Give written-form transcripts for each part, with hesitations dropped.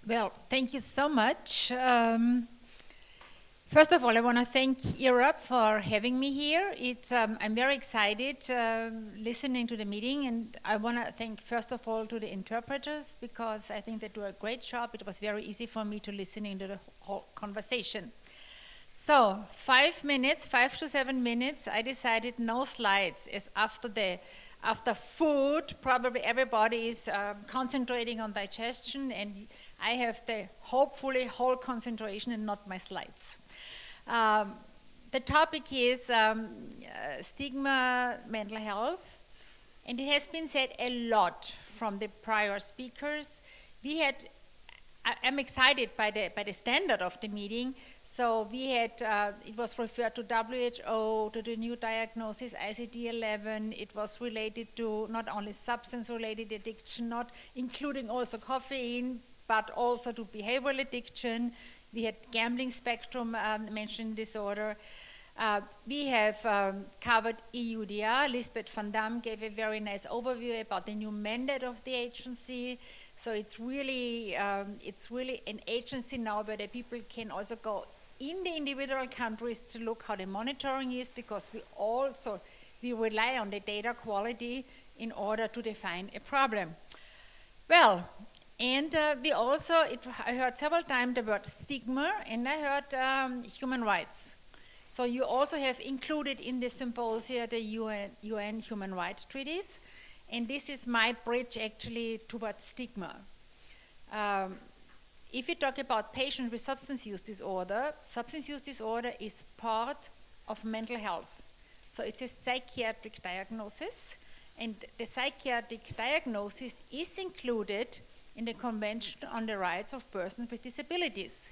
Well, thank you so much. First of all, I want to thank Europe for having me here. I'm very excited listening to the meeting, and I want to thank first of all to the interpreters because I think they do a great job. It was very easy for me to listen into the whole conversation. So 5 minutes, 5 to 7 minutes, I decided no slides as after food, probably everybody is concentrating on digestion, and I have the hopefully whole concentration and not my slides. The topic is stigma, mental health, and it has been said a lot from the prior speakers. I'm excited by the standard of the meeting. So we had, it was referred to WHO, to the new diagnosis, ICD-11. It was related to not only substance-related addiction, not including also caffeine, but also to behavioral addiction. We had gambling spectrum mentioned disorder. We have covered EUDA. Lisbeth van Dam gave a very nice overview about the new mandate of the agency. So it's really an agency now where the people can also go in the individual countries to look how the monitoring is, because we rely on the data quality in order to define a problem. Well, and I heard several times the word stigma, and I heard human rights. So you also have included in the symposia the UN human rights treaties, and this is my bridge actually towards stigma. If you talk about patients with substance use disorder is part of mental health. So it's a psychiatric diagnosis, and the psychiatric diagnosis is included in the Convention on the Rights of Persons with Disabilities.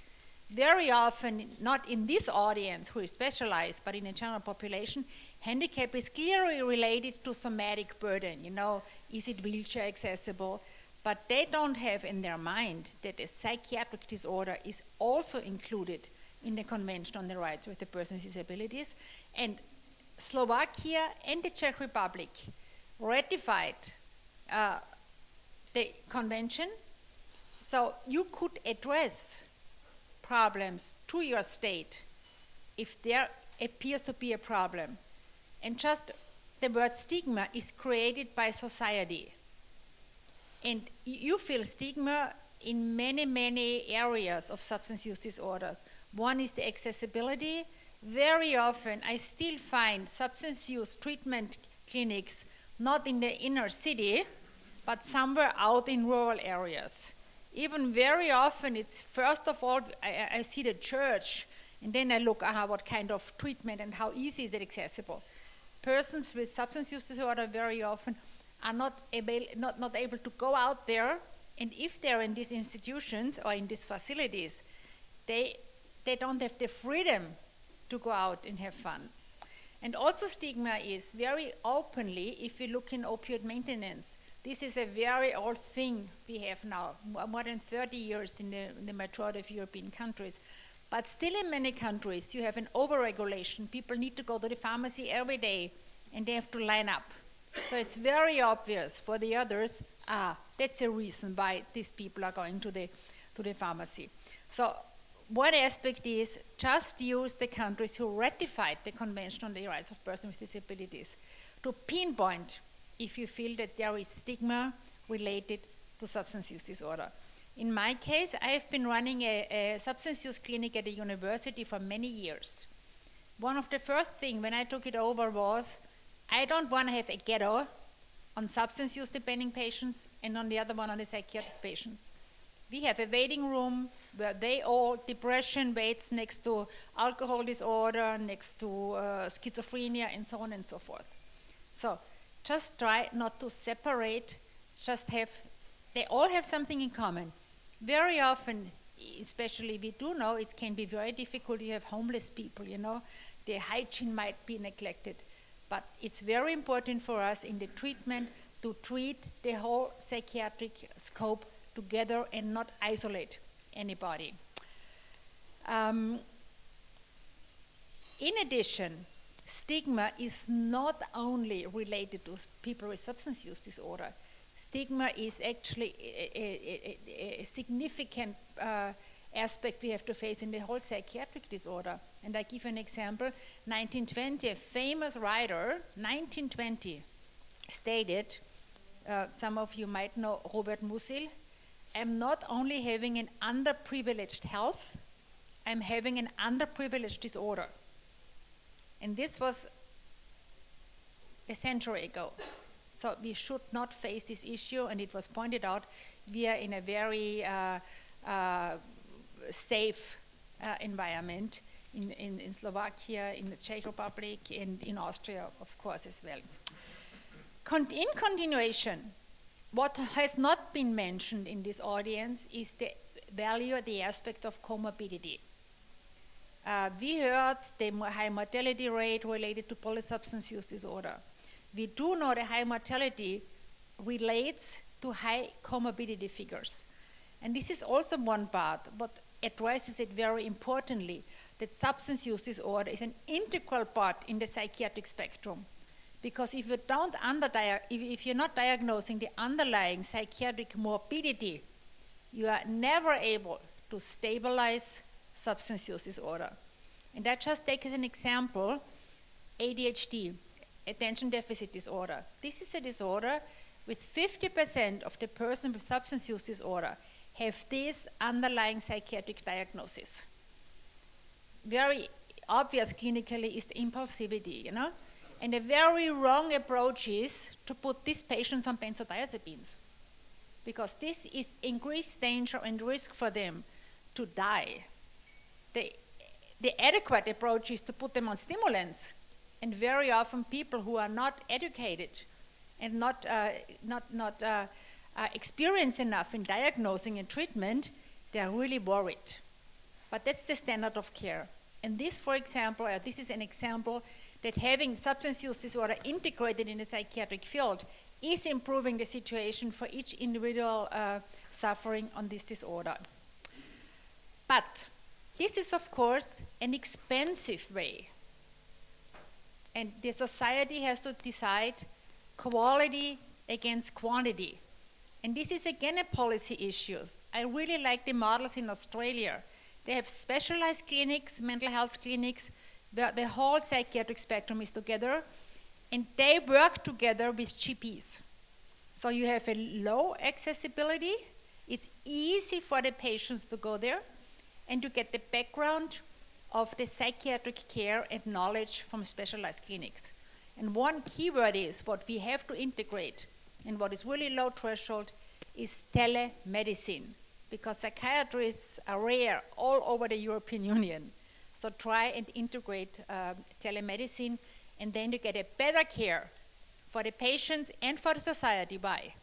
Very often, not in this audience who is specialized, but in the general population, handicap is clearly related to somatic burden. Is it wheelchair accessible? But they don't have in their mind that a psychiatric disorder is also included in the Convention on the Rights of the Persons with Disabilities. And Slovakia and the Czech Republic ratified the convention, so you could address problems to your state if there appears to be a problem. And just the word stigma is created by society. And you feel stigma in many, many areas of substance use disorders. One is the accessibility. Very often I still find substance use treatment clinics not in the inner city, but somewhere out in rural areas. Even very often it's, first of all, I see the church, and then I look at what kind of treatment and how easy is it accessible. Persons with substance use disorder very often are not able to go out there, and if they're in these institutions or in these facilities, they don't have the freedom to go out and have fun. And also stigma is very openly, if you look in opioid maintenance, this is a very old thing we have now, more than 30 years in the majority of European countries. But still in many countries, you have an overregulation. People need to go to the pharmacy every day, and they have to line up. So it's very obvious for the others, that's the reason why these people are going to the pharmacy. So one aspect is just use the countries who ratified the Convention on the Rights of Persons with Disabilities to pinpoint if you feel that there is stigma related to substance use disorder. In my case, I have been running a substance use clinic at a university for many years. One of the first things when I took it over was, I don't want to have a ghetto on substance use depending patients and on the other one on the psychiatric patients. We have a waiting room where depression waits next to alcohol disorder, next to schizophrenia, and so on and so forth. So just try not to separate, they all have something in common. Very often, especially we do know it can be very difficult, you have homeless people, their hygiene might be neglected. But it's very important for us in the treatment to treat the whole psychiatric scope together and not isolate anybody. In addition, stigma is not only related to people with substance use disorder. Stigma is actually a significant aspect we have to face in the whole psychiatric disorder. And I give an example. 1920, a famous writer, 1920, stated, some of you might know Robert Musil, I'm not only having an underprivileged health, I'm having an underprivileged disorder. And this was a century ago. So we should not face this issue, and it was pointed out we are in a very safe environment in Slovakia, in the Czech Republic, and in Austria, of course, as well. In continuation, what has not been mentioned in this audience is the value, the aspect of comorbidity. We heard the high mortality rate related to polysubstance use disorder. We do know the high mortality relates to high comorbidity figures. And this is also one part, but addresses it very importantly, that substance use disorder is an integral part in the psychiatric spectrum. Because if you're not diagnosing the underlying psychiatric morbidity, you are never able to stabilize substance use disorder. And I just take as an example ADHD, attention deficit disorder. This is a disorder with 50% of the person with substance use disorder have this underlying psychiatric diagnosis. Very obvious clinically is the impulsivity, And a very wrong approach is to put these patients on benzodiazepines, because this is increased danger and risk for them to die. The adequate approach is to put them on stimulants, and very often people who are not educated and not experienced enough in diagnosing and treatment, they are really worried. But that's the standard of care. And this, for example, this is an example that having substance use disorder integrated in the psychiatric field is improving the situation for each individual suffering on this disorder. But this is, of course, an expensive way. And the society has to decide quality against quantity. And this is again a policy issue. I really like the models in Australia. They have specialized clinics, mental health clinics, where the whole psychiatric spectrum is together, and they work together with GPs. So you have a low accessibility, it's easy for the patients to go there, and you get the background of the psychiatric care and knowledge from specialized clinics. And one keyword is what we have to integrate, and what is really low threshold, is telemedicine, because psychiatrists are rare all over the European Union. So try and integrate telemedicine, and then you get a better care for the patients and for the society. Why?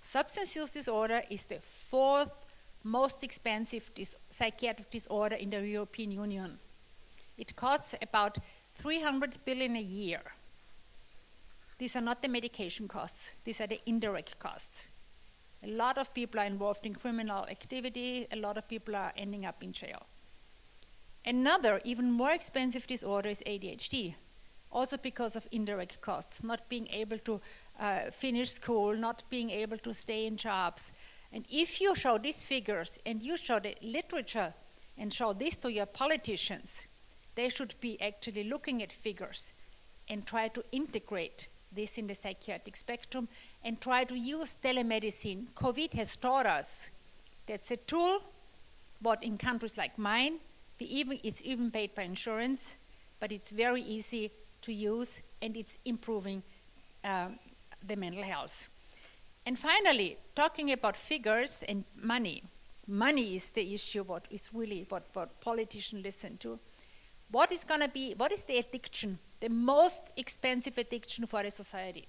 Substance use disorder is the fourth most expensive psychiatric disorder in the European Union. It costs about 300 billion a year. These are not the medication costs, these are the indirect costs. A lot of people are involved in criminal activity, a lot of people are ending up in jail. Another, even more expensive disorder is ADHD, also because of indirect costs, not being able to finish school, not being able to stay in jobs. And if you show these figures and you show the literature and show this to your politicians, they should be actually looking at figures and try to integrate this in the psychiatric spectrum and try to use telemedicine. COVID has taught us that's a tool, but in countries like mine, it's even paid by insurance, but it's very easy to use and it's improving the mental health. And finally, talking about figures and money. Money is the issue, what politicians listen to. What is the addiction, the most expensive addiction for a society?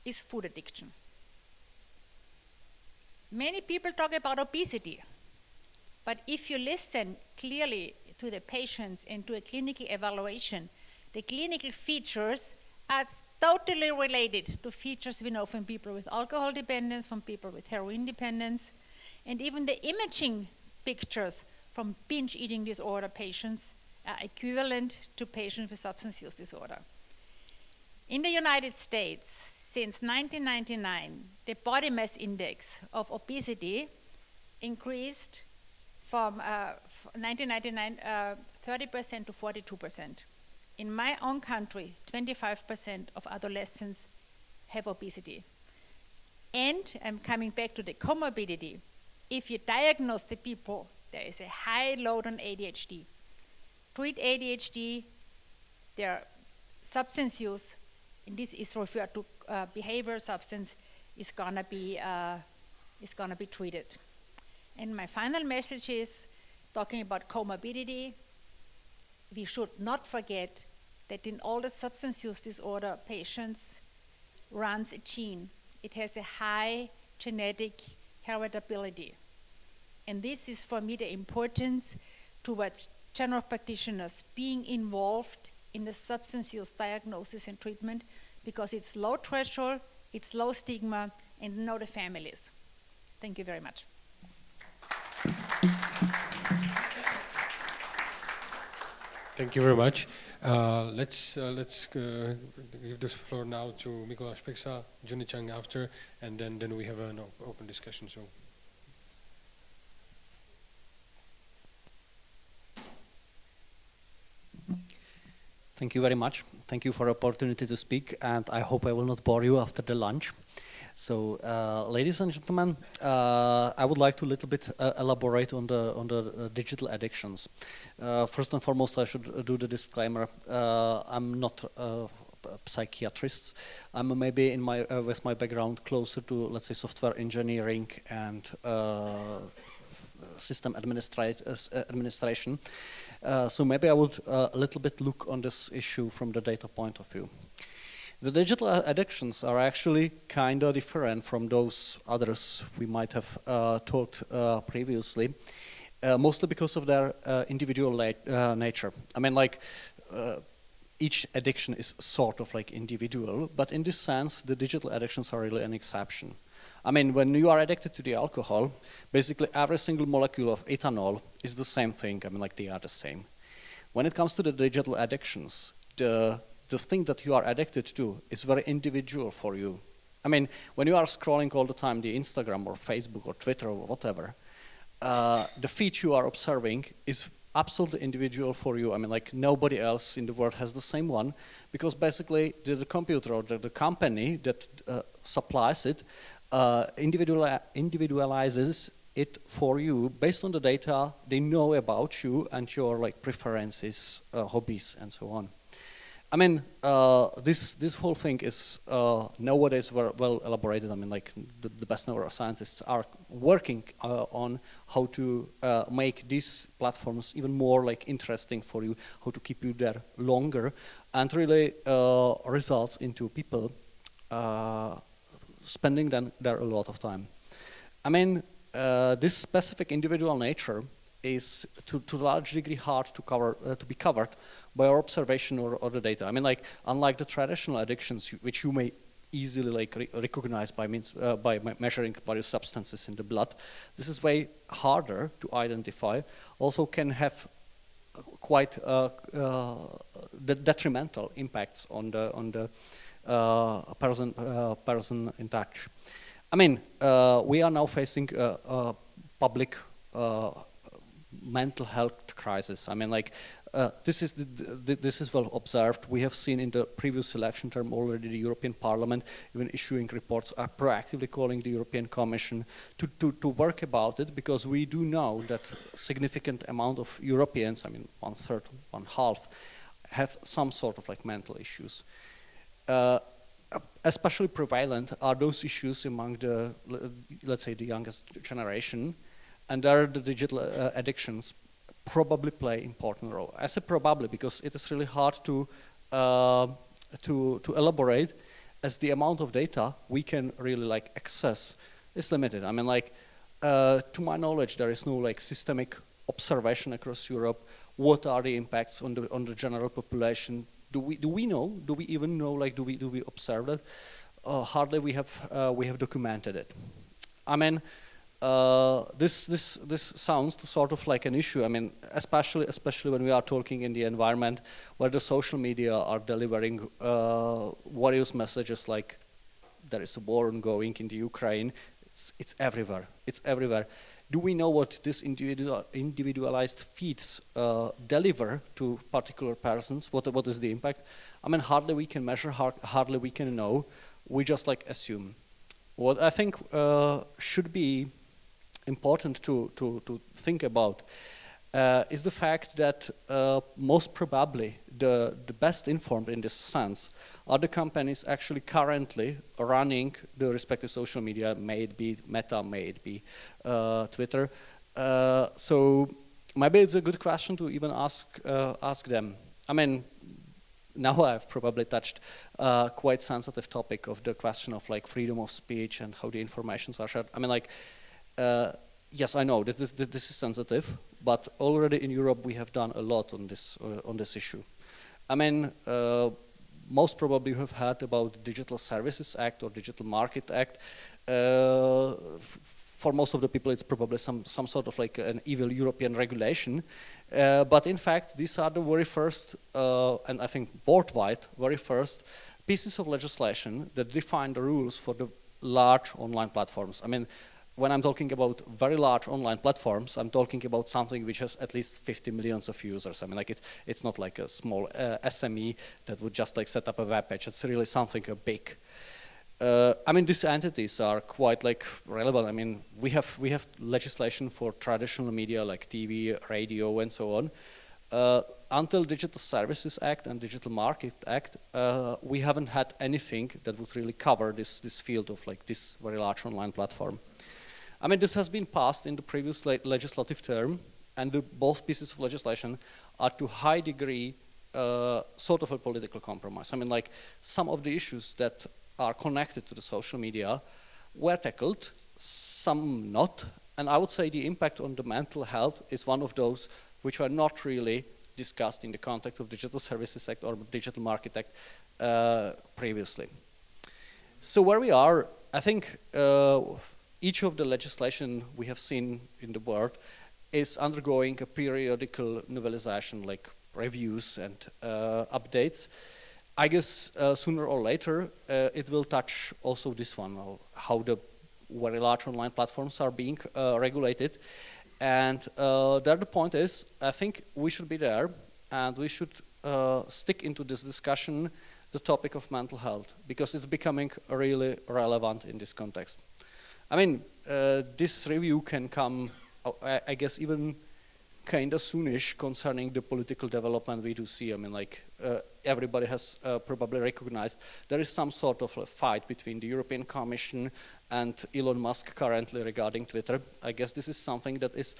Is food addiction. Many people talk about obesity, but if you listen clearly to the patients and to a clinical evaluation, the clinical features are totally related to features we know from people with alcohol dependence, from people with heroin dependence, and even the imaging pictures from binge eating disorder patients are equivalent to patients with substance use disorder. In the United States, since 1999, the body mass index of obesity increased from 1999 30% to 42%. In my own country, 25% of adolescents have obesity. And I'm coming back to the comorbidity. If you diagnose the people, there is a high load on ADHD. Treat ADHD, their substance use, and this is referred to behavior substance, is gonna be treated. And my final message is, talking about comorbidity, we should not forget that in all the substance use disorder patients runs a gene. It has a high genetic heritability. And this is for me the importance towards general practitioners being involved in the substance use diagnosis and treatment, because it's low threshold, it's low stigma, and know the families. Thank you very much. Thank you very much. Let's give this floor now to Mikuláš, Peksa, Judy, Chang after, and then we have an open discussion. So. Thank you very much. Thank you for the opportunity to speak, and I hope I will not bore you after the lunch. So, ladies and gentlemen, I would like to a little bit elaborate on the digital addictions. First and foremost, I should do the disclaimer. I'm not a psychiatrist. I'm maybe in my with my background closer to, let's say, software engineering and system administration. So maybe I would a little bit look on this issue from the data point of view. The digital addictions are actually kind of different from those others we might have talked previously, mostly because of their individual nature. I mean, like, each addiction is sort of like individual, but in this sense, the digital addictions are really an exception. I mean, when you are addicted to the alcohol, basically every single molecule of ethanol is the same thing. I mean, like, they are the same. When it comes to the digital addictions, the thing that you are addicted to is very individual for you. I mean, when you are scrolling all the time the Instagram or Facebook or Twitter or whatever, the feed you are observing is absolutely individual for you. I mean, like, nobody else in the world has the same one, because basically the computer or the company that supplies it individualizes it for you based on the data they know about you and your, like, preferences, hobbies, and so on. I mean, this whole thing is nowadays very well elaborated. I mean, like, the best neuroscientists are working on how to make these platforms even more, like, interesting for you, how to keep you there longer, and really results into people spending there a lot of time. I mean, this specific individual nature is to a large degree hard to be covered by our observation or the data. I mean, like, unlike the traditional addictions, which you may easily, like, recognize by measuring various substances in the blood, this is way harder to identify. Also, can have quite detrimental impacts on the person in touch. I mean, we are now facing a public mental health crisis. I mean, like, this is well observed. We have seen in the previous election term already the European Parliament even issuing reports, proactively calling the European Commission to work about it, because we do know that a significant amount of Europeans, I mean, 1/3, 1/2, have some sort of, like, mental issues. Especially prevalent are those issues among the, let's say, the youngest generation, and there the digital addictions probably play important role. I say probably because it is really hard to elaborate, as the amount of data we can really, like, access is limited. I mean, like, to my knowledge, there is no, like, systemic observation across Europe. What are the impacts on the general population? Do we know? Do we even know? Like, do we observe that? Hardly we have documented it. I mean, this sounds sort of like an issue. I mean, especially when we are talking in the environment where the social media are delivering various messages like there is a war ongoing in the Ukraine. It's everywhere. It's everywhere. Do we know what this individualized feeds deliver to particular persons? What is the impact? I mean, hardly we can measure, hardly we can know. We just like assume. What I think should be important to think about is the fact that most probably the best informed in this sense are the companies actually currently running the respective social media, may it be Meta, may it be Twitter. So maybe it's a good question to even ask them. I mean, now I've probably touched quite sensitive topic of the question of like freedom of speech and how the informations are shared. I mean, like, yes, I know that this is sensitive, but already in Europe we have done a lot on this issue. I mean, most probably you have heard about the Digital Services Act or Digital Market Act. For most of the people, it's probably some sort of like an evil European regulation. But in fact, these are the very first, and I think worldwide, very first pieces of legislation that define the rules for the large online platforms. I mean, when I'm talking about very large online platforms, I'm talking about something which has at least 50 million of users. I mean, like it's not like a small SME that would just like set up a web page. It's really something big. I mean, these entities are quite like relevant. I mean, we have legislation for traditional media like TV, radio, and so on. Until Digital Services Act and Digital Market Act, we haven't had anything that would really cover this field of like this very large online platform. I mean, this has been passed in the previous legislative term, and both pieces of legislation are to high degree sort of a political compromise. I mean, like some of the issues that are connected to the social media were tackled, some not, and I would say the impact on the mental health is one of those which were not really discussed in the context of Digital Services Act or Digital Market Act previously. So where we are, I think each of the legislation we have seen in the world is undergoing a periodical novelization, like reviews and updates. I guess sooner or later it will touch also this one, how the very large online platforms are being regulated. And there the point is, I think we should be there and we should stick into this discussion the topic of mental health, because it's becoming really relevant in this context. I mean, this review can come, I guess, even kind of soonish concerning the political development we do see. I mean, like, everybody has probably recognized there is some sort of a fight between the European Commission and Elon Musk currently regarding Twitter. I guess this is something that is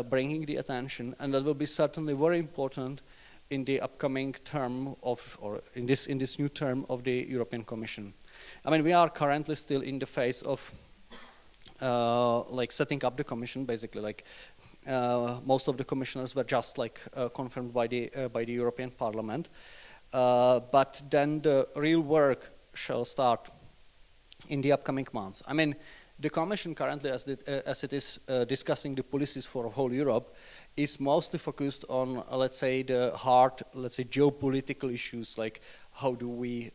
bringing the attention, and that will be certainly very important in the upcoming term of, or in this new term of the European Commission. I mean, we are currently still in the phase of like setting up the commission, basically. Like most of the commissioners were just like confirmed by the European Parliament, but then the real work shall start in the upcoming months. I mean, the Commission currently, as it is discussing the policies for whole Europe, is mostly focused on, let's say, the hard, let's say, geopolitical issues, like how do we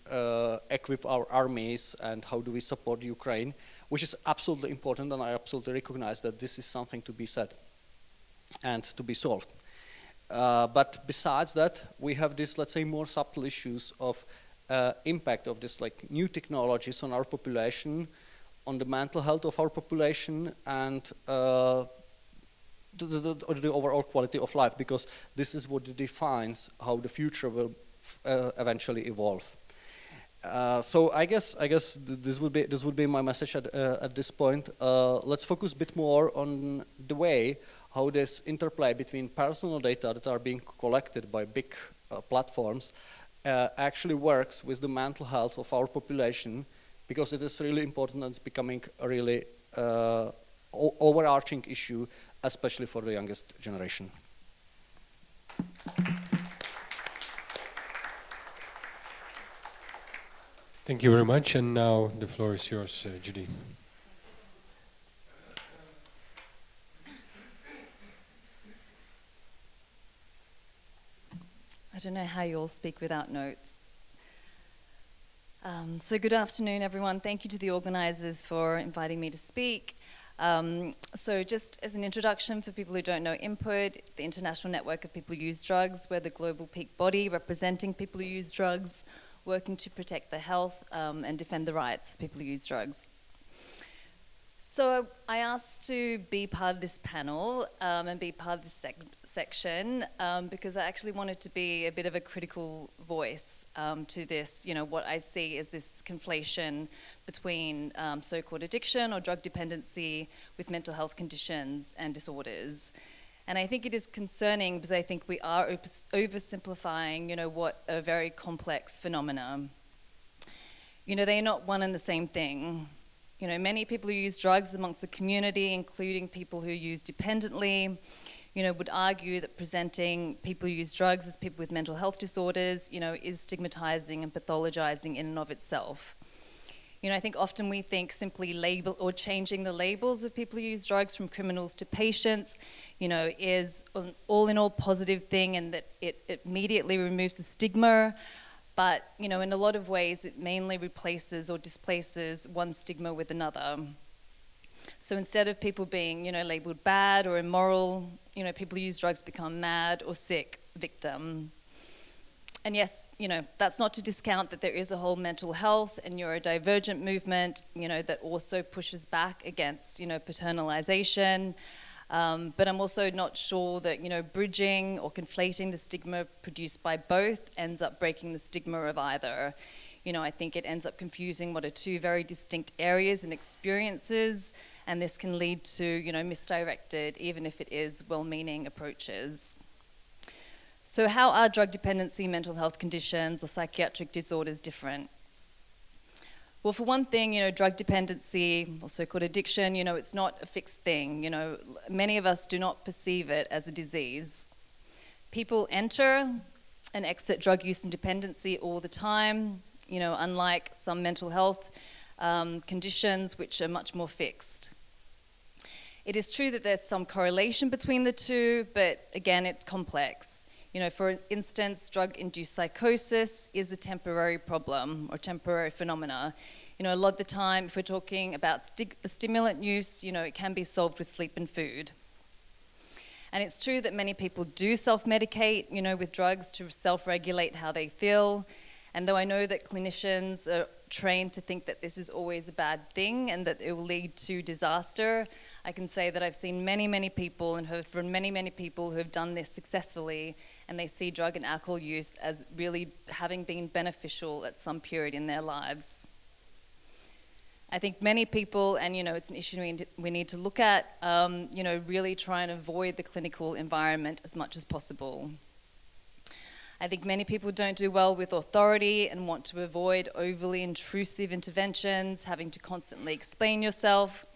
equip our armies and how do we support Ukraine, which is absolutely important, and I absolutely recognize that this is something to be said and to be solved. But besides that, we have this, let's say, more subtle issues of impact of this, like, new technologies on our population, on the mental health of our population, and the overall quality of life, because this is what defines how the future will eventually evolve. So I guess this would be my message at this point. Let's focus a bit more on the way how this interplay between personal data that are being collected by big platforms actually works with the mental health of our population, because it is really important and it's becoming a really overarching issue, especially for the youngest generation. Thank you very much, and now the floor is yours, Judy. I don't know how you all speak without notes. So good afternoon, everyone. Thank you to the organisers for inviting me to speak. So just as an introduction for people who don't know Input, the International Network of People Who Use Drugs, we're the global peak body representing people who use drugs, working to protect their health and defend the rights of people who use drugs. So I asked to be part of this panel and be part of this section because I actually wanted to be a bit of a critical voice to this, what I see as this conflation between so-called addiction or drug dependency with mental health conditions and disorders. And I think it is concerning because I think we are oversimplifying, what a very complex phenomena. They're not one and the same thing. Many people who use drugs amongst the community, including people who use dependently, would argue that presenting people who use drugs as people with mental health disorders, is stigmatizing and pathologizing in and of itself. I think often we think simply label or changing the labels of people who use drugs from criminals to patients, is an all-in-all positive thing and that it immediately removes the stigma. But, in a lot of ways, it mainly replaces or displaces one stigma with another. So instead of people being, labelled bad or immoral, people who use drugs become mad or sick victim. And yes, that's not to discount that there is a whole mental health and neurodivergent movement, that also pushes back against, paternalization. But I'm also not sure that, bridging or conflating the stigma produced by both ends up breaking the stigma of either. I think it ends up confusing what are two very distinct areas and experiences, and this can lead to, misdirected, even if it is well-meaning approaches. So how are drug dependency, mental health conditions, or psychiatric disorders different? Well, for one thing, drug dependency, or so-called addiction, it's not a fixed thing. Many of us do not perceive it as a disease. People enter and exit drug use and dependency all the time, unlike some mental health conditions which are much more fixed. It is true that there's some correlation between the two, but again, it's complex. For instance, drug-induced psychosis is a temporary problem or temporary phenomena. A lot of the time, if we're talking about the stimulant use, it can be solved with sleep and food. And it's true that many people do self-medicate, with drugs to self-regulate how they feel. And though I know that clinicians are trained to think that this is always a bad thing and that it will lead to disaster, I can say that I've seen many, many people and heard from many, many people who have done this successfully, and they see drug and alcohol use as really having been beneficial at some period in their lives. I think many people, and it's an issue we need to look at, really try and avoid the clinical environment as much as possible. I think many people don't do well with authority and want to avoid overly intrusive interventions, having to constantly explain yourself,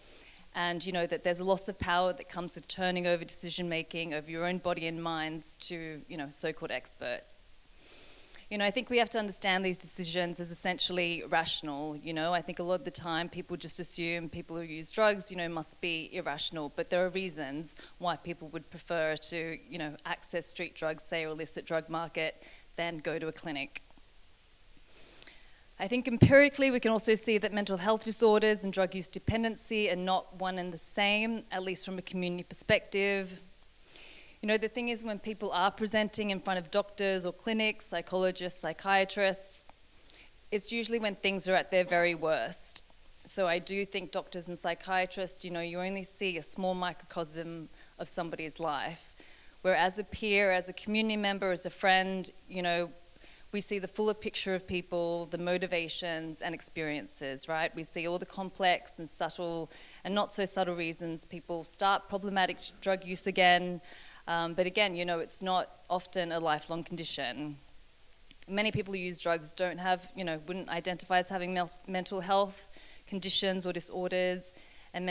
and that there's a loss of power that comes with turning over decision-making over your own body and minds to, so-called expert. I think we have to understand these decisions as essentially rational. I think a lot of the time people just assume people who use drugs, must be irrational, but there are reasons why people would prefer to, access street drugs, say, or illicit drug market, than go to a clinic. I think empirically we can also see that mental health disorders and drug use dependency are not one and the same, at least from a community perspective. The thing is, when people are presenting in front of doctors or clinics, psychologists, psychiatrists, it's usually when things are at their very worst. So I do think doctors and psychiatrists, you only see a small microcosm of somebody's life. Where as a peer, as a community member, as a friend, we see the fuller picture of people, the motivations and experiences, right? We see all the complex and subtle and not so subtle reasons people start problematic drug use again. But again, it's not often a lifelong condition. Many people who use drugs don't have, wouldn't identify as having mental health conditions or disorders, and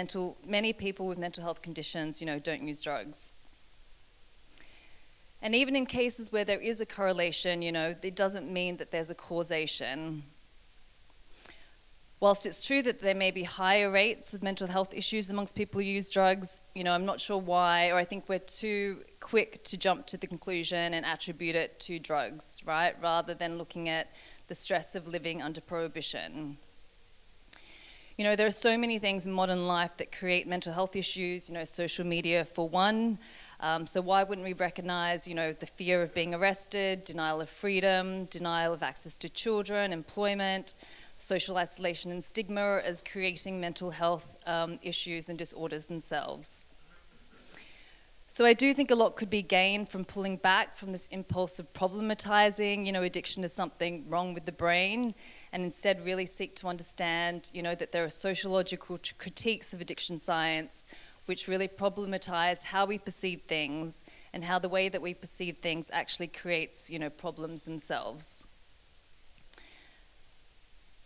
many people with mental health conditions, don't use drugs. And even in cases where there is a correlation, it doesn't mean that there's a causation. Whilst it's true that there may be higher rates of mental health issues amongst people who use drugs, I'm not sure why, or I think we're too quick to jump to the conclusion and attribute it to drugs, right? Rather than looking at the stress of living under prohibition. You know, there are so many things in modern life that create mental health issues, you know, social media for one. So why wouldn't we recognize, you know, the fear of being arrested, denial of freedom, denial of access to children, employment, social isolation and stigma as creating mental health issues and disorders themselves. So I do think a lot could be gained from pulling back from this impulse of problematizing, you know, addiction as something wrong with the brain, and instead really seek to understand, you know, that there are sociological critiques of addiction science which really problematize how we perceive things and how the way that we perceive things actually creates, you know, problems themselves.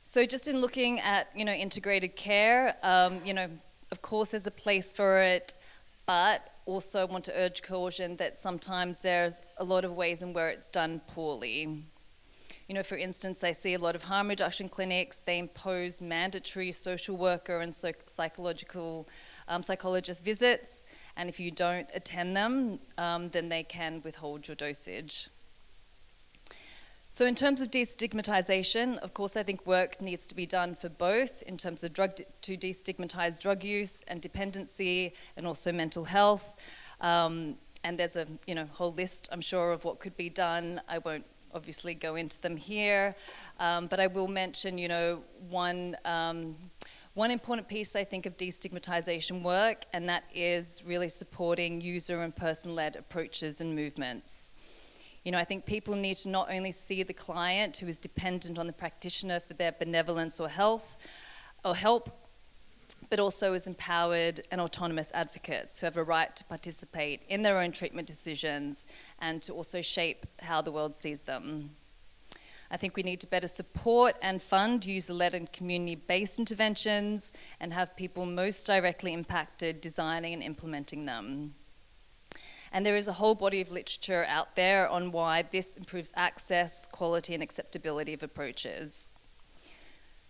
So just in looking at, you know, integrated care, you know, of course there's a place for it, but also want to urge caution that sometimes there's a lot of ways in where it's done poorly. You know, for instance, I see a lot of harm reduction clinics, they impose mandatory social worker and psychologist visits, and if you don't attend them, then they can withhold your dosage. So in terms of destigmatization, of course, I think work needs to be done for both in terms of to destigmatize drug use and dependency and also mental health. And there's a, you know, whole list, I'm sure, of what could be done. I won't obviously go into them here, but I will mention, you know, one important piece, I think, of destigmatization work, and that is really supporting user and person-led approaches and movements. You know, I think people need to not only see the client who is dependent on the practitioner for their benevolence or health or help, but also as empowered and autonomous advocates who have a right to participate in their own treatment decisions and to also shape how the world sees them. I think we need to better support and fund user-led and community-based interventions and have people most directly impacted designing and implementing them. And there is a whole body of literature out there on why this improves access, quality, and acceptability of approaches.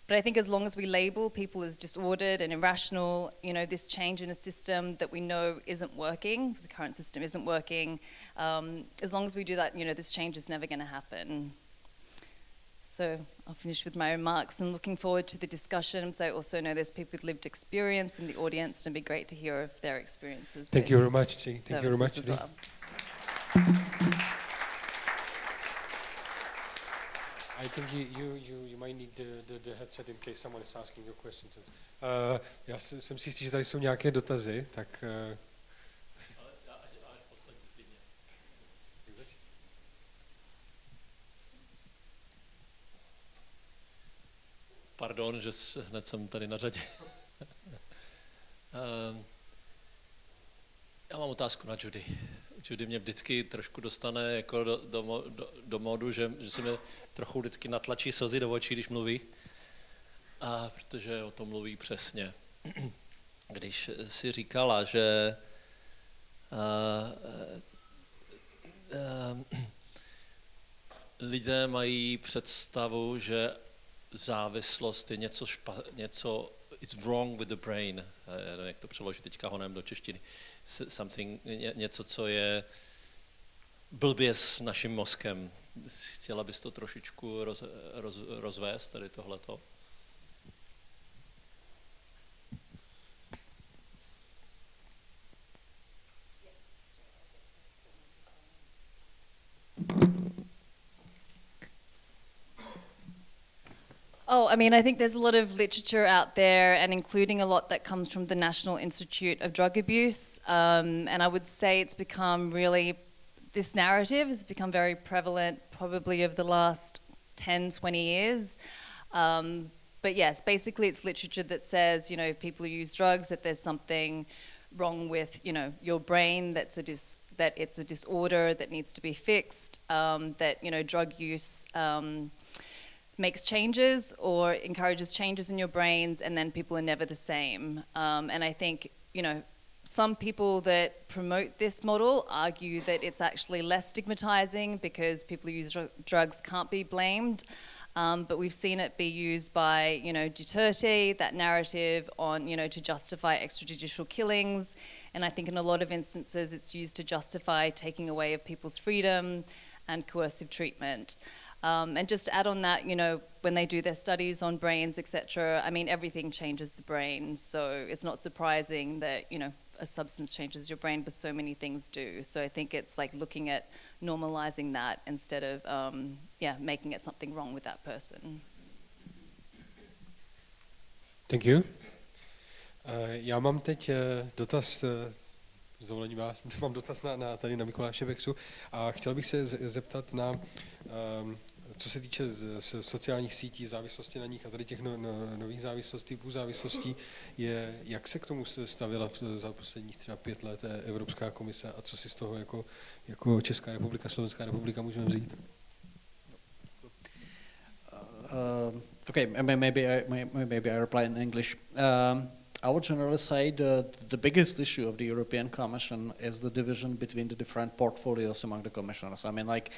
But I think as long as we label people as disordered and irrational, you know, this change in a system that we know isn't working, because the current system isn't working, as long as we do that, you know, this change is never going to happen. So I'll finish with my remarks and looking forward to the discussion. So I also know there's people with lived experience in the audience, and it'd be great to hear of their experiences. Thank you very much, Judy. Thank you very much, as Judy. well. I think you might need the headset in case someone is asking your questions. Já jsem si jistý, že tady jsou nějaké dotazy, tak... Pardon, že hned jsem tady na řadě. Já mám otázku na Judy. Judy mě vždycky trošku dostane jako do módu, že se mi trochu vždycky natlačí slzy do očí, když mluví. A protože o tom mluví přesně. Když si říkala, že lidé mají představu, že závislost je něco it's wrong with the brain. Já nevím, jak to přeložit teďka honem do češtiny. Něco, co je blbě s naším mozkem. Chtěla bys to trošičku rozvést, tady tohleto? Oh, I mean, I think there's a lot of literature out there, and including a lot that comes from the National Institute of Drug Abuse. And I would say it's become really, this narrative has become very prevalent probably over the last 10, 20 years. But yes, basically it's literature that says, you know, if people who use drugs, that there's something wrong with, you know, your brain, that it's a disorder that needs to be fixed, that, you know, drug use makes changes or encourages changes in your brains, and then people are never the same. And I think, you know, some people that promote this model argue that it's actually less stigmatizing because people who use drugs can't be blamed. But we've seen it be used by, you know, Duterte, that narrative on, you know, to justify extrajudicial killings. And I think in a lot of instances it's used to justify taking away of people's freedom and coercive treatment. And just to add on that, you know, when they do their studies on brains, etc., I mean, everything changes the brain. So it's not surprising that, you know, a substance changes your brain, but so many things do. So I think it's like looking at normalizing that instead of, making it something wrong with that person. Thank you. Já mám teď dotaz, s dovolením vás, mám dotaz tady na Mikuláše Peksu a chtěl bych se zeptat na, co se týče sociálních sítí, závislosti na nich a tady těch nových závislostí, typů závislostí, jak se k tomu stavila za posledních třeba 5 let Evropská komise a co si z toho jako Česká republika, Slovenská republika můžeme vzít? Okay, maybe I reply in English. I would generally say the biggest issue of the European Commission is the division between the different portfolios among the commissioners. I mean, like,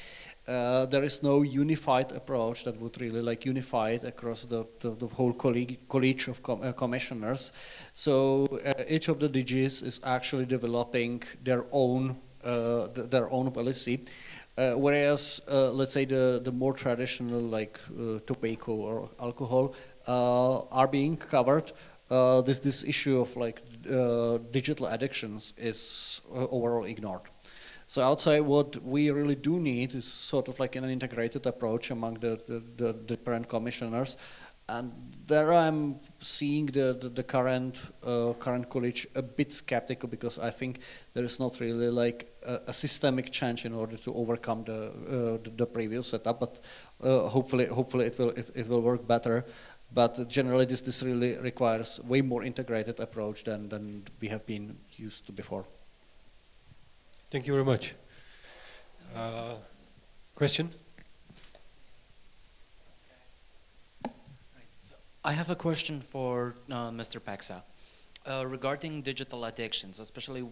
there is no unified approach that would really like unify it across the whole college of commissioners. So each of the DGs is actually developing their own policy. Whereas, let's say the more traditional, like tobacco or alcohol, are being covered. This issue of like digital addictions is overall ignored. So I would say what we really do need is sort of like an integrated approach among the different commissioners. And there I'm seeing the current college a bit skeptical because I think there is not really like a systemic change in order to overcome the previous setup. But hopefully it will work better. But generally this really requires way more integrated approach than we have been used to before. Thank you very much. Question? I have a question for Mr. Peksa regarding digital addictions, especially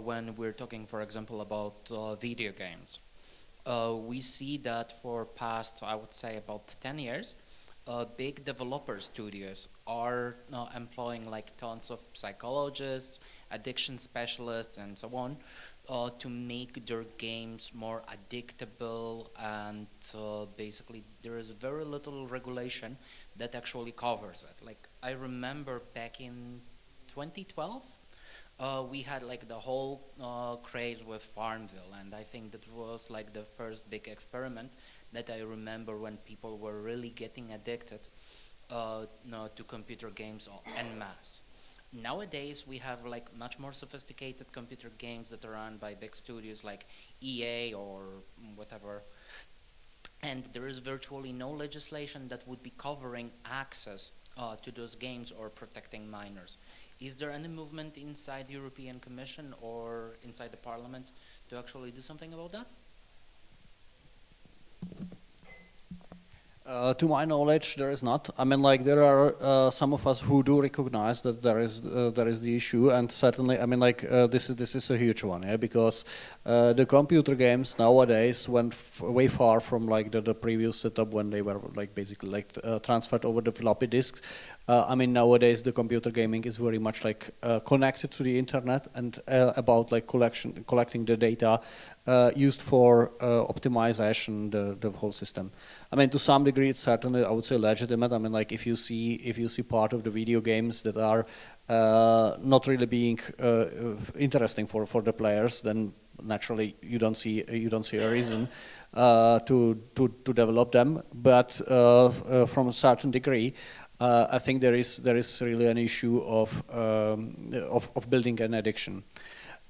when we're talking, for example, about video games. We see that for past, I would say, about 10 years, big developer studios are employing like tons of psychologists, addiction specialists, and so on, to make their games more addictable, and basically there is very little regulation that actually covers it. Like, I remember back in 2012, we had like the whole craze with Farmville, and I think that was like the first big experiment that I remember when people were really getting addicted to computer games en masse. Nowadays we have like much more sophisticated computer games that are run by big studios like EA or whatever, and there is virtually no legislation that would be covering access to those games or protecting minors. Is there any movement inside the European Commission or inside the Parliament to actually do something about that? To my knowledge, there is not. I mean, like, there are some of us who do recognize that there is the issue, and certainly, I mean, like, this is a huge one, yeah, because the computer games nowadays went way far from like the previous setup when they were like basically like transferred over the floppy disks. I mean, nowadays the computer gaming is very much like connected to the internet and about like collecting the data used for optimization the whole system. I mean, to some degree, it's certainly, I would say, legitimate. I mean, like, if you see part of the video games that are not really being interesting for the players, then naturally you don't see a reason to develop them. But from a certain degree, I think there is really an issue of building an addiction.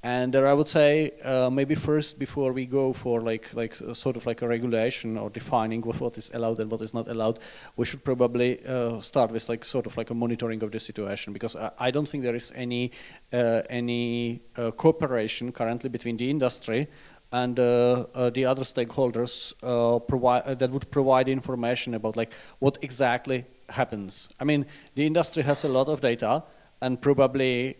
And there, I would say, maybe first, before we go for like sort of like a regulation or defining what is allowed and what is not allowed, we should probably start with like sort of like a monitoring of the situation, because I don't think there is any cooperation currently between the industry and the other stakeholders that would provide information about like what exactly happens. I mean, the industry has a lot of data, and probably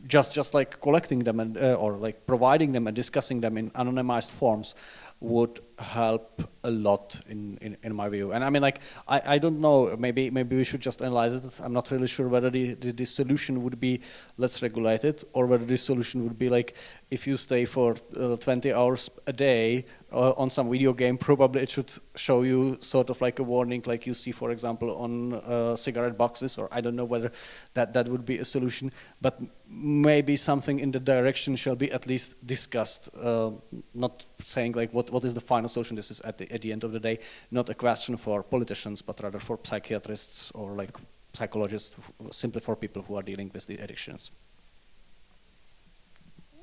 just like collecting them and or like providing them and discussing them in anonymized forms would help a lot in my view. And I mean, like, I don't know, maybe we should just analyze it. I'm not really sure whether the solution would be let's regulate it, or whether the solution would be like if you stay for 20 hours a day on some video game, probably it should show you sort of like a warning, like you see, for example, on cigarette boxes, or I don't know whether that would be a solution, but maybe something in the direction shall be at least discussed, not saying like what is the final solution. This is at the end of the day not a question for politicians, but rather for psychiatrists or like psychologists, simply for people who are dealing with the addictions.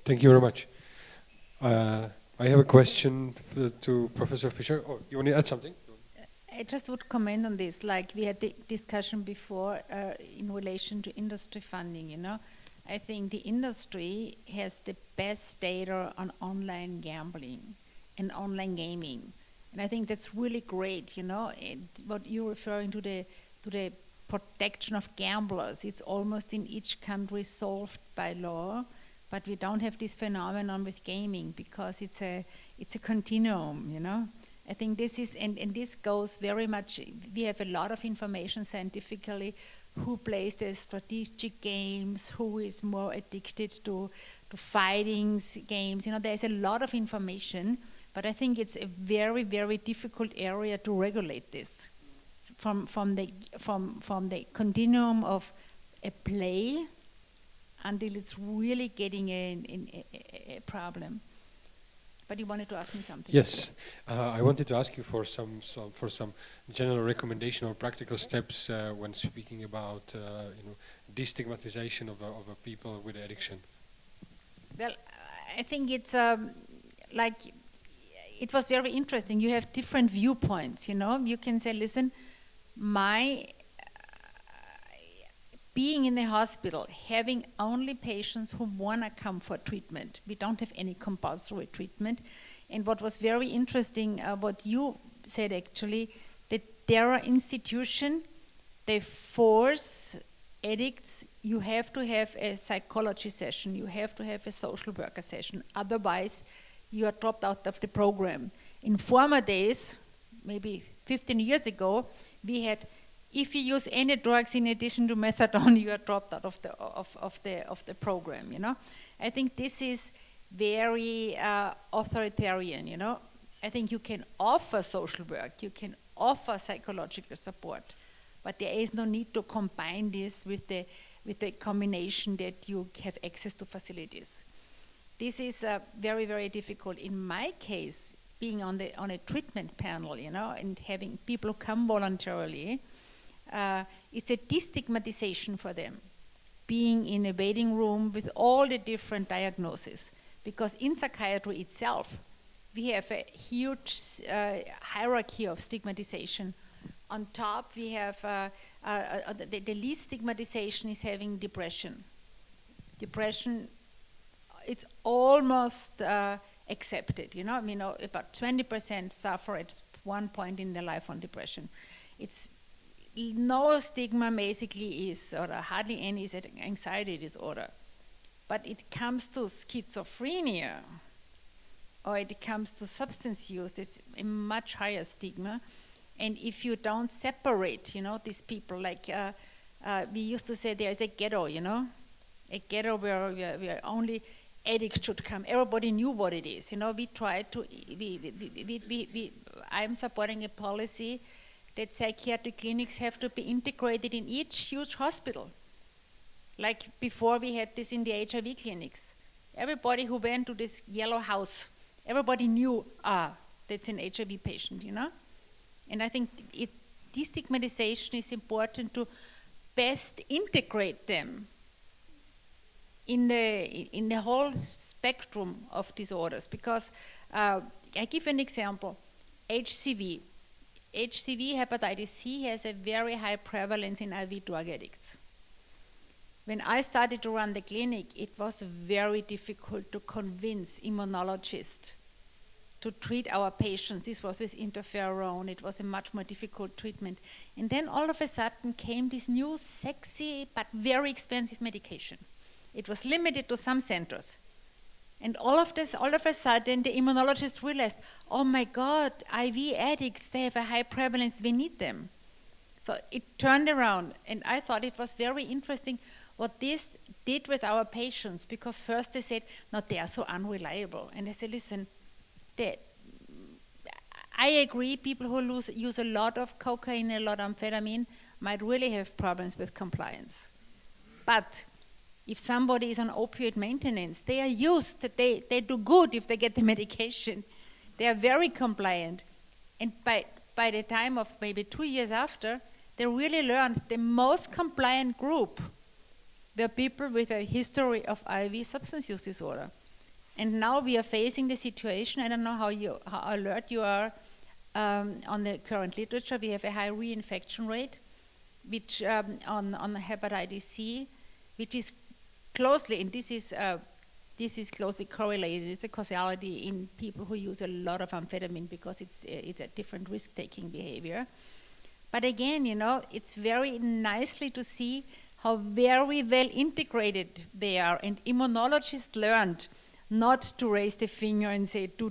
Thank you very much. I have a question to Professor Fischer. Oh, you want to add something? I just would comment on this, like we had the discussion before in relation to industry funding, you know. I think the industry has the best data on online gambling and online gaming. And I think that's really great, you know. What you're referring to the protection of gamblers, it's almost in each country solved by law. But we don't have this phenomenon with gaming because it's a continuum, you know. I think this is, and this goes very much, we have a lot of information scientifically, who plays the strategic games, who is more addicted to fighting games, you know, there's a lot of information, but I think it's a very, very difficult area to regulate this from the continuum of a play until it's really getting a problem. But you wanted to ask me something. Yes, I wanted to ask you for some general recommendation or practical steps when speaking about destigmatization of people with addiction. Well, I think it's like it was very interesting. You have different viewpoints. You know, you can say, listen, my being in the hospital, having only patients who want to come for treatment. We don't have any compulsory treatment. And what was very interesting, what you said actually, that there are institutions, they force addicts, you have to have a psychology session, you have to have a social worker session, otherwise you are dropped out of the program. In former days, maybe 15 years ago, we had, if you use any drugs in addition to methadone, you are dropped out of the program. You know, I think this is very authoritarian. You know, I think you can offer social work, you can offer psychological support, but there is no need to combine this with the combination that you have access to facilities. This is very, very difficult. In my case, being on a treatment panel, you know, and having people come voluntarily. It's a destigmatization for them, being in a waiting room with all the different diagnoses. Because in psychiatry itself, we have a huge hierarchy of stigmatization. On top, we have the least stigmatization is having depression. Depression, it's almost accepted. You know, I mean, about 20% suffer at one point in their life on depression. It's no stigma basically is, or hardly any is anxiety disorder. But it comes to schizophrenia, or it comes to substance use, it's a much higher stigma. And if you don't separate, you know, these people, like we used to say there is a ghetto, you know, a ghetto where only addicts should come. Everybody knew what it is, you know. We tried to, I'm supporting a policy that psychiatric clinics have to be integrated in each huge hospital. Like before we had this in the HIV clinics. Everybody who went to this yellow house, everybody knew, that's an HIV patient, you know? And I think destigmatization is important to best integrate them in the whole spectrum of disorders. Because I give an example, HCV, hepatitis C, has a very high prevalence in IV drug addicts. When I started to run the clinic, it was very difficult to convince immunologists to treat our patients. This was with interferon. It was a much more difficult treatment. And then all of a sudden came this new sexy but very expensive medication. It was limited to some centers. And all of a sudden, the immunologists realized, oh my God, IV addicts, they have a high prevalence, we need them. So it turned around, and I thought it was very interesting what this did with our patients, because first they said, no, they are so unreliable. And I said, listen, I agree, people who use a lot of cocaine, a lot of amphetamine, might really have problems with compliance. But if somebody is on opioid maintenance, they are used, they do good if they get the medication. They are very compliant. And by the time of maybe 2 years after, they really learned the most compliant group were people with a history of IV substance use disorder. And now we are facing the situation, I don't know how alert you are on the current literature. We have a high reinfection rate, which on hepatitis C, which is closely, and this is closely correlated. It's a causality in people who use a lot of amphetamine because it's a different risk-taking behavior. But again, you know, it's very nicely to see how very well integrated they are. And immunologists learned not to raise the finger and say, do,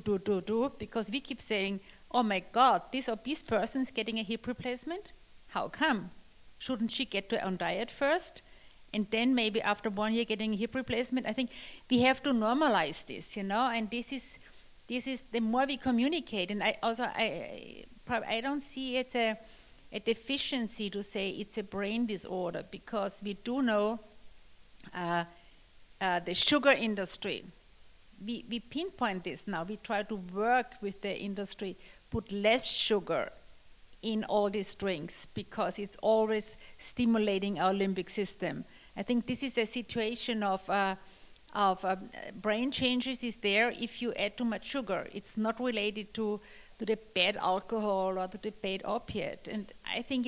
because we keep saying, oh my God, this obese person is getting a hip replacement? How come? Shouldn't she get on diet first? And then maybe after 1 year getting a hip replacement? I think we have to normalize this, you know, and this is the more we communicate. And I don't see it a deficiency to say it's a brain disorder, because we do know the sugar industry. We pinpoint this now. We try to work with the industry, put less sugar in all these drinks because it's always stimulating our limbic system. I think this is a situation of brain changes is there if you add too much sugar. It's not related to the bad alcohol or to the bad opiate. And I think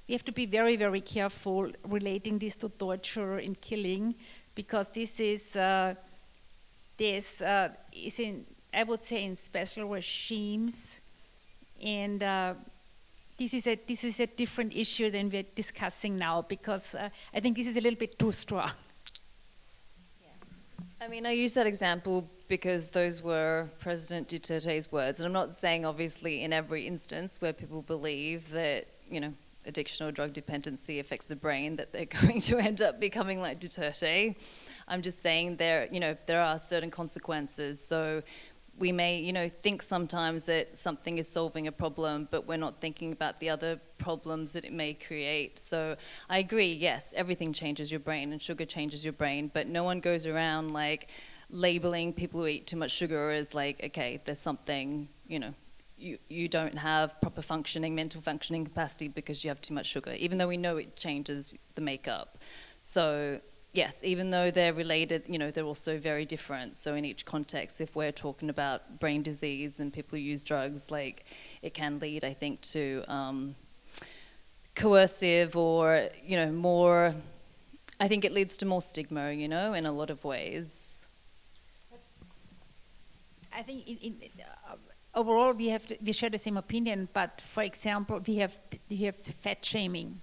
we have to be very, very careful relating this to torture and killing, because this is in, I would say, in special regimes, and this is a different issue than we're discussing now, because I think this is a little bit too strong. I mean, I use that example because those were President Duterte's words, and I'm not saying obviously in every instance where people believe that, you know, addiction or drug dependency affects the brain that they're going to end up becoming like Duterte. I'm just saying there are certain consequences. So we may, you know, think sometimes that something is solving a problem, but we're not thinking about the other problems that it may create. So I agree, yes, everything changes your brain and sugar changes your brain, but no one goes around like labeling people who eat too much sugar as like, okay, there's something, you know, you don't have proper functioning, mental functioning capacity because you have too much sugar, even though we know it changes the makeup. So yes, even though they're related, you know, they're also very different. So in each context, if we're talking about brain disease and people who use drugs, like it can lead, I think, to coercive or, you know, more, I think it leads to more stigma, you know, in a lot of ways. I think overall we share the same opinion, but for example, we have the fat shaming.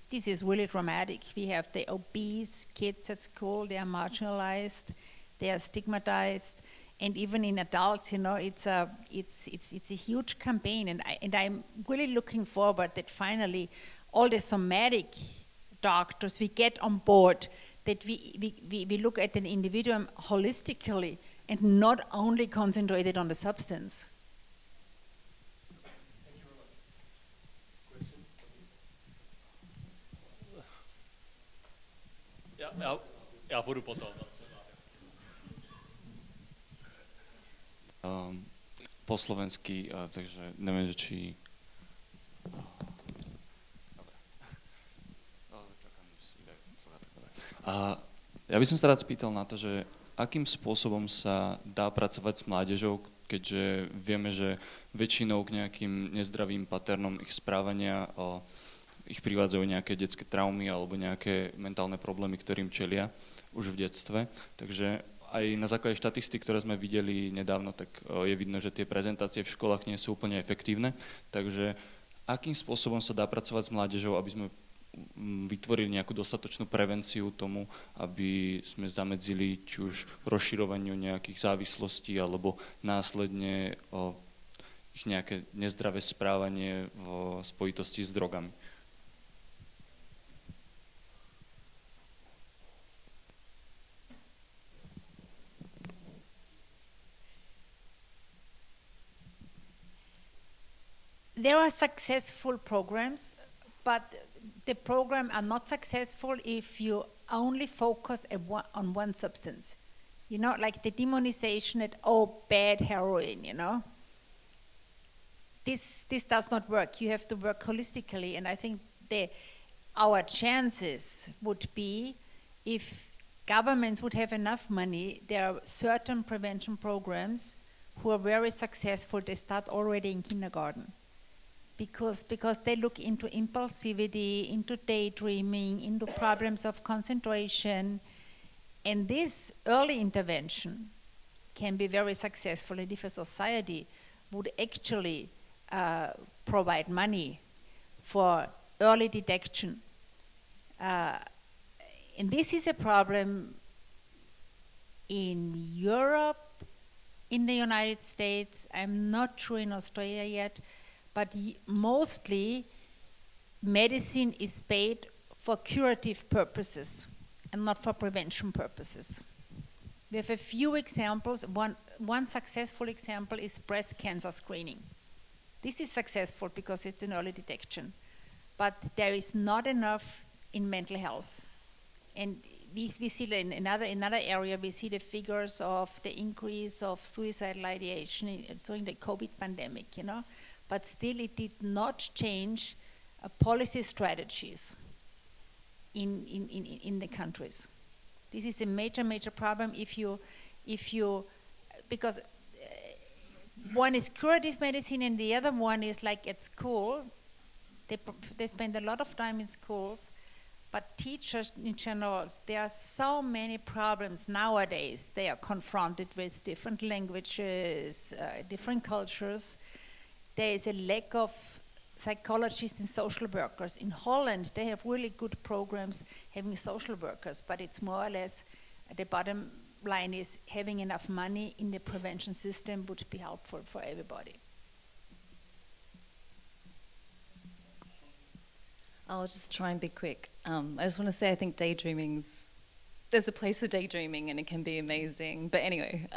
This is really dramatic. We have the obese kids at school, they are marginalized, they are stigmatized, and even in adults, you know, it's a huge campaign, and I'm really looking forward that finally all the somatic doctors, we get on board, that we look at an individual holistically and not only concentrated on the substance. Já budu potom. Po slovensky, takže neviem, že či... Ja by som sa rád spýtal na to, že akým spôsobom sa dá pracovať s mládežou, keďže vieme, že väčšinou k nejakým nezdravým paternom ich správania ich privádzajú nejaké detské traumy alebo nejaké mentálne problémy, ktorým čelia už v detstve. Takže aj na základe štatistík, ktoré sme videli nedávno, tak je vidno, že tie prezentácie v školách nie sú úplne efektívne. Takže akým spôsobom sa dá pracovať s mládežou, aby sme vytvorili nejakú dostatočnú prevenciu tomu, aby sme zamedzili či už rozširovaniu nejakých závislostí alebo následne ich nejaké nezdravé správanie v spojitosti s drogami. there are successful programs, but the programs are not successful if you only focus on one substance. You know, like the demonization that, oh, bad heroin, you know. This does not work. You have to work holistically, and I think our chances would be if governments would have enough money. There are certain prevention programs who are very successful. They start already in kindergarten because they look into impulsivity, into daydreaming, into problems of concentration, and this early intervention can be very successful. And if a society would actually provide money for early detection, and this is a problem in Europe, in the United States. I'm not sure in Australia yet, but mostly medicine is paid for curative purposes and not for prevention purposes. We have a few examples. One successful example is breast cancer screening. This is successful because it's an early detection, but there is not enough in mental health. And we see that in another area, we see the figures of the increase of suicidal ideation during the COVID pandemic, you know, but still it did not change policy strategies in the countries. This is a major problem because one is curative medicine and the other one is like at school. They spend a lot of time in schools, but teachers in general, there are so many problems nowadays. They are confronted with different languages, different cultures. There is a lack of psychologists and social workers. In Holland, they have really good programs having social workers, but it's more or less, the bottom line is having enough money in the prevention system would be helpful for everybody. I'll just try and be quick. I just want to say I think there's a place for daydreaming and it can be amazing. But anyway,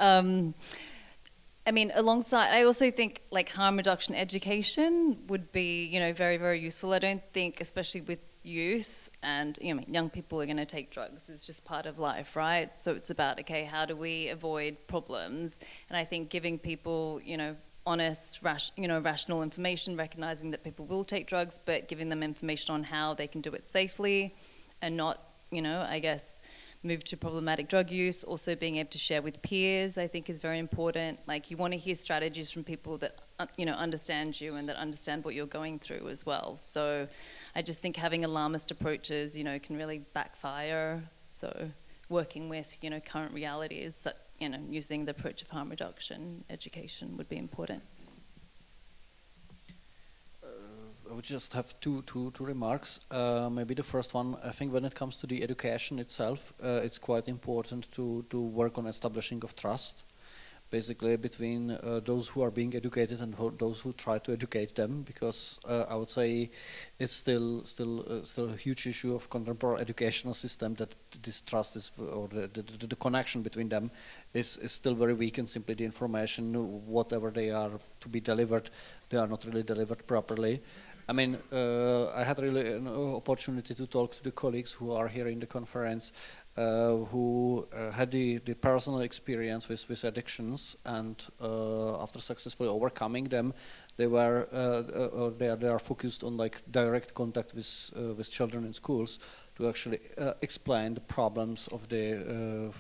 I mean, alongside, I also think like harm reduction education would be, you know, very, very useful. I don't think, especially with youth and, you know, young people are going to take drugs. It's just part of life, right? So it's about, okay, how do we avoid problems? And I think giving people, you know, honest, rational information, recognizing that people will take drugs, but giving them information on how they can do it safely and not, you know, I guess, move to problematic drug use. Also being able to share with peers, I think, is very important. Like, you want to hear strategies from people that, you know, understand you and that understand what you're going through as well. So I just think having alarmist approaches, you know, can really backfire. So working with, you know, current realities, you know, using the approach of harm reduction education would be important. I would just have two remarks. Maybe the first one, I think when it comes to the education itself, it's quite important to work on establishing of trust, basically between those who are being educated and those who try to educate them, because I would say it's still a huge issue of contemporary educational system that this trust is, or the connection between them is still very weak, and simply the information, whatever they are to be delivered, they are not really delivered properly. I mean, I had really an opportunity to talk to the colleagues who are here in the conference, who had the personal experience with addictions, and after successfully overcoming them, they are focused on like direct contact with children in schools to actually explain the problems of the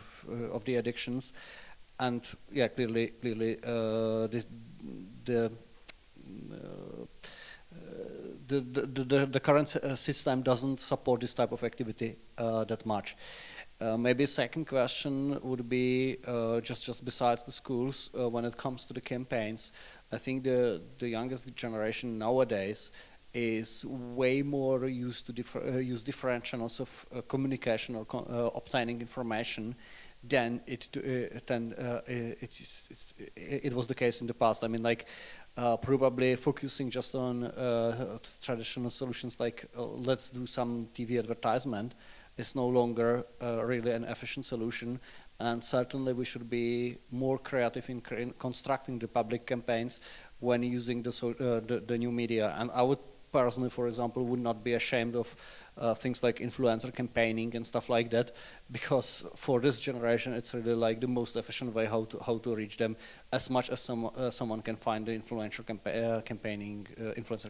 addictions, and yeah, clearly the current system doesn't support this type of activity that much. Maybe a second question would be just besides the schools, when it comes to the campaigns, I think the youngest generation nowadays is way more used to use different channels of communication or obtaining information than it was the case in the past. I mean, like, probably focusing just on traditional solutions like let's do some TV advertisement is no longer really an efficient solution, and certainly we should be more creative in constructing the public campaigns when using the new media. And I would personally, for example, would not be ashamed of things like influencer campaigning and stuff like that, because for this generation it's really like the most efficient way how to reach them, as much as someone can find the influencer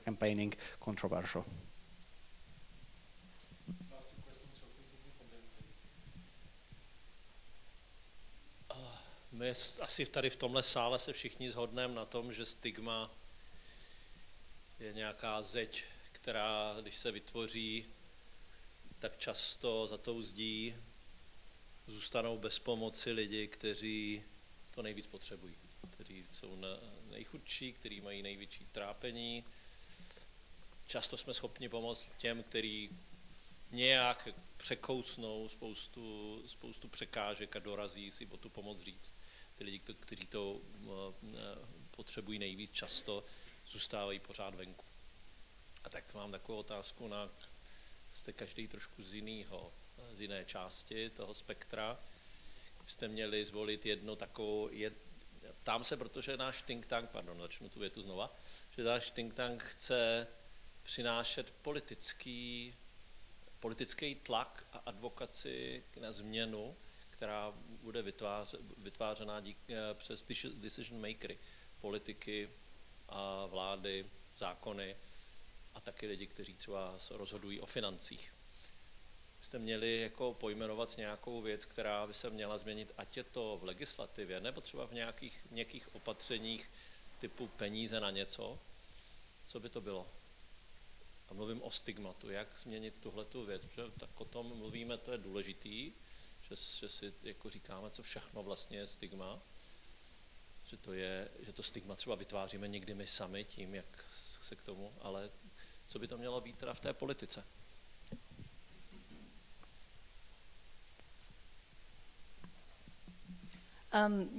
campaigning controversial. My asi tady v tomhle sále se všichni shodneme na tom, že stigma je nějaká zeď, která, když se vytvoří, tak často za tou zdí zůstanou bez pomoci lidi, kteří to nejvíc potřebují, kteří jsou nejchudší, kteří mají největší trápení. Často jsme schopni pomoct těm, kteří nějak překousnou spoustu překážek a dorazí si o tu pomoc říct. Ty lidi, kteří to potřebují nejvíc, často zůstávají pořád venku. A tak mám takovou otázku jste každý trošku z jiné části toho spektra. Byste měli zvolit jednu takovou, ptám se, protože náš think tank, začnu tu větu znova, že náš think tank chce přinášet politický tlak a advokaci na změnu, která bude vytvářená přes decision makery, politiky a vlády, zákony a taky lidi, kteří třeba rozhodují o financích. Byste měli jako pojmenovat nějakou věc, která by se měla změnit, ať je to v legislativě, nebo třeba v nějakých opatřeních typu peníze na něco, co by to bylo? A mluvím o stigmatu, jak změnit tuhletu věc, protože tak o tom mluvíme, to je důležitý, že si jako říkáme, co všechno vlastně je stigma, že to stigma třeba vytváříme někdy my sami tím, jak se k tomu, ale co by to mělo být teda v té politice?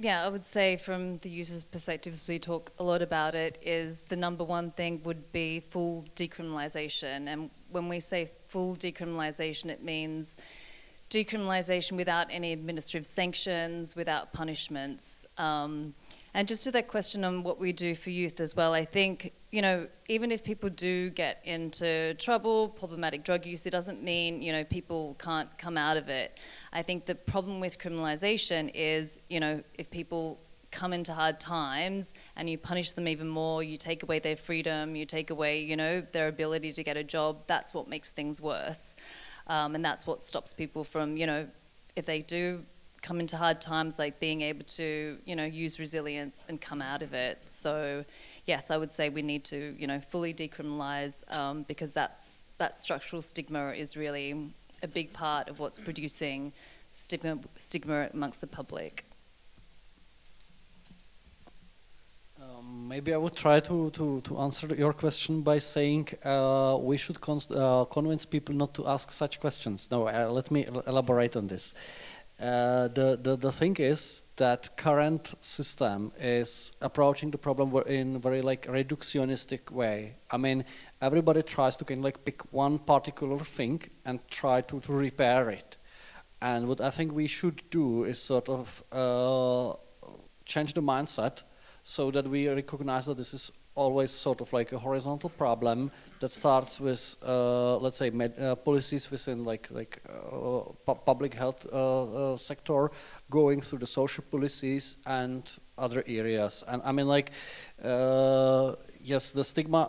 Yeah, I would say from the user's perspective, as we talk a lot about it, is the number one thing would be full decriminalization. And when we say full decriminalization, it means decriminalization without any administrative sanctions, without punishments. And just to that question on what we do for youth as well, I think, you know, even if people do get into trouble, problematic drug use, it doesn't mean, you know, people can't come out of it. I think the problem with criminalization is, you know, if people come into hard times and you punish them even more, you take away their freedom, you take away, you know, their ability to get a job, that's what makes things worse. And that's what stops people from, you know, if they do come into hard times, like being able to, you know, use resilience and come out of it. So yes, I would say we need to, you know, fully decriminalize, because that structural stigma is really a big part of what's producing stigma amongst the public. Maybe I would try to answer your question by saying we should convince people not to ask such questions. No, let me elaborate on this. The thing is that current system is approaching the problem in very like reductionistic way. I mean, everybody tries to kind of like pick one particular thing and try to repair it. And what I think we should do is sort of change the mindset so that we recognize that this is always sort of like a horizontal problem that starts with, let's say, policies within public health sector, going through the social policies and other areas. And I mean, like, yes, the stigma.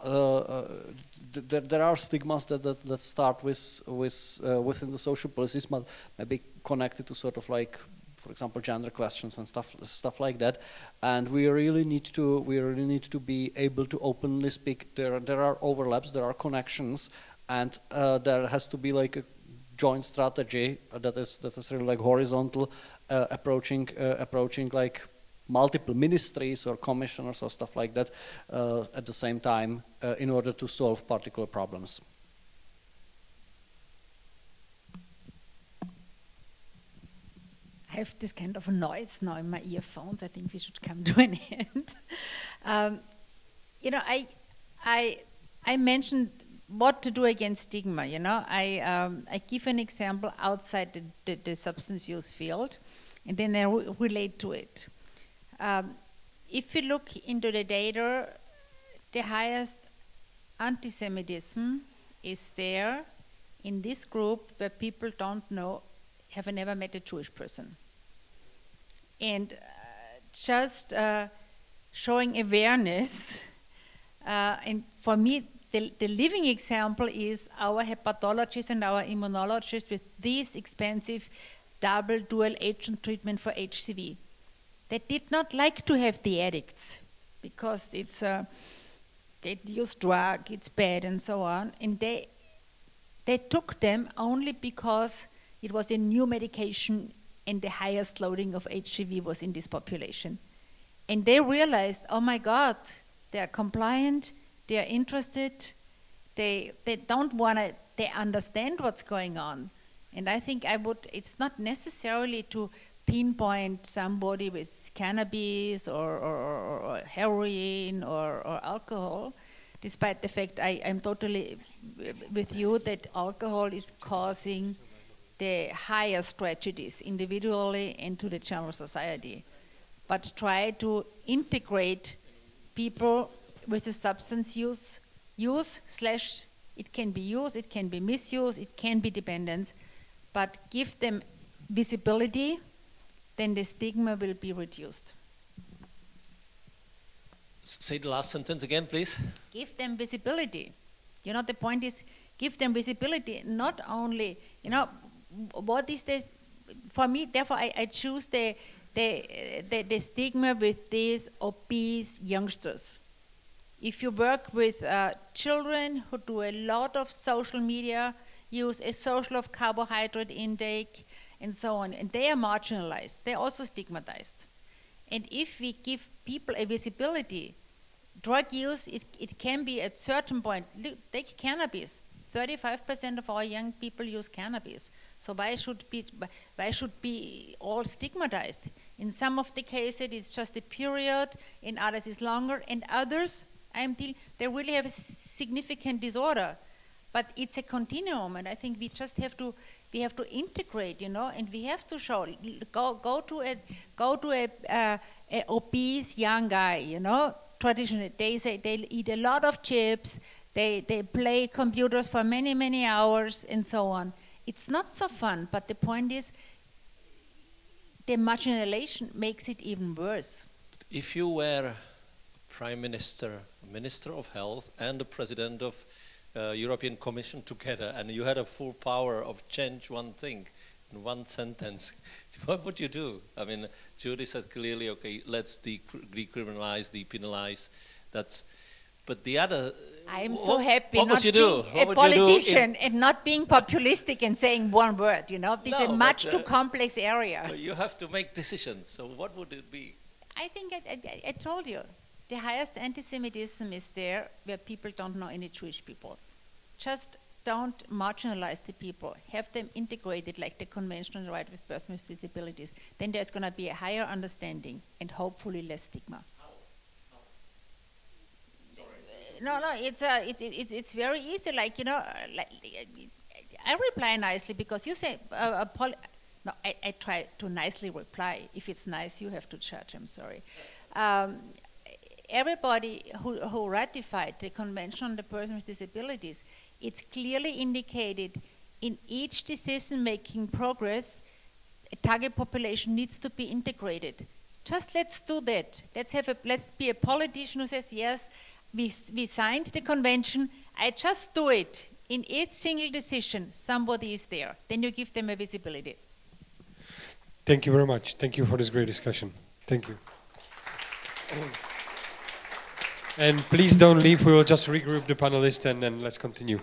There are stigmas that start within the social policies, but maybe connected to sort of like, for example, gender questions and stuff like that, and we really need to be able to openly speak. There are overlaps, there are connections, and there has to be like a joint strategy that is really like horizontal, approaching like multiple ministries or commissioners or stuff like that at the same time in order to solve particular problems. I have this kind of a noise now in my earphones. I think we should come to an end. You know, I mentioned what to do against stigma. You know, I give an example outside the substance use field, and then I relate to it. If you look into the data, the highest anti-Semitism is there in this group where people don't know, have never met a Jewish person. And just showing awareness, and for me, the living example is our hepatologists and our immunologists with this expensive double dual agent treatment for HCV. They did not like to have the addicts because it's they use drug, it's bad, and so on. And they took them only because it was a new medication and the highest loading of HCV was in this population. And they realized, oh my God, they are compliant, they are interested, they don't want to, they understand what's going on. And I think it's not necessarily to pinpoint somebody with cannabis or heroin or alcohol, despite the fact I'm totally with you that alcohol is causing the highest tragedies individually and to the general society. But try to integrate people with a substance use / it can be use, it can be misuse, it can be dependence, but give them visibility, then the stigma will be reduced. Say the last sentence again, please. Give them visibility. You know, the point is give them visibility, not only, you know, what is this, for me, therefore I choose the stigma with these obese youngsters. If you work with children who do a lot of social media use, a social of carbohydrate intake, and so on, and they are marginalized, they're also stigmatized. And if we give people a visibility, drug use, it can be at certain point, take cannabis. 35% of our young people use cannabis. So why should be all stigmatized? In some of the cases, it's just a period. In others, it's longer. And others, they really have a significant disorder. But it's a continuum, and I think we just have to integrate, you know, and we have to show. Go to a obese young guy, you know. Traditionally, they say they eat a lot of chips. They play computers for many hours and so on. It's not so fun, but the point is the marginalization makes it even worse. If you were Prime Minister, Minister of Health, and the President of European Commission together, and you had a full power of change one thing in one sentence, what would you do? I mean, Judy said clearly, okay, let's decriminalize, depenalize. But the other. I am so happy what not being a politician and not being populistic and saying one word, you know. This is a much too complex area. You have to make decisions. So what would it be? I think I told you. The highest anti-Semitism is there where people don't know any Jewish people. Just don't marginalize the people. Have them integrated like the Convention on the Right of Persons with Disabilities. Then there's going to be a higher understanding and hopefully less stigma. No, it's very easy. Like, you know, I reply nicely because you say, no, I try to nicely reply. If it's nice, you have to judge, I'm sorry. Everybody who ratified the Convention on the Persons with Disabilities, it's clearly indicated in each decision-making progress, a target population needs to be integrated. Just let's do that. Let's be a politician who says, yes, we signed the convention, I just do it. In each single decision, somebody is there. Then you give them a visibility. Thank you very much. Thank you for this great discussion. Thank you. And please don't leave. We will just regroup the panelists and then let's continue.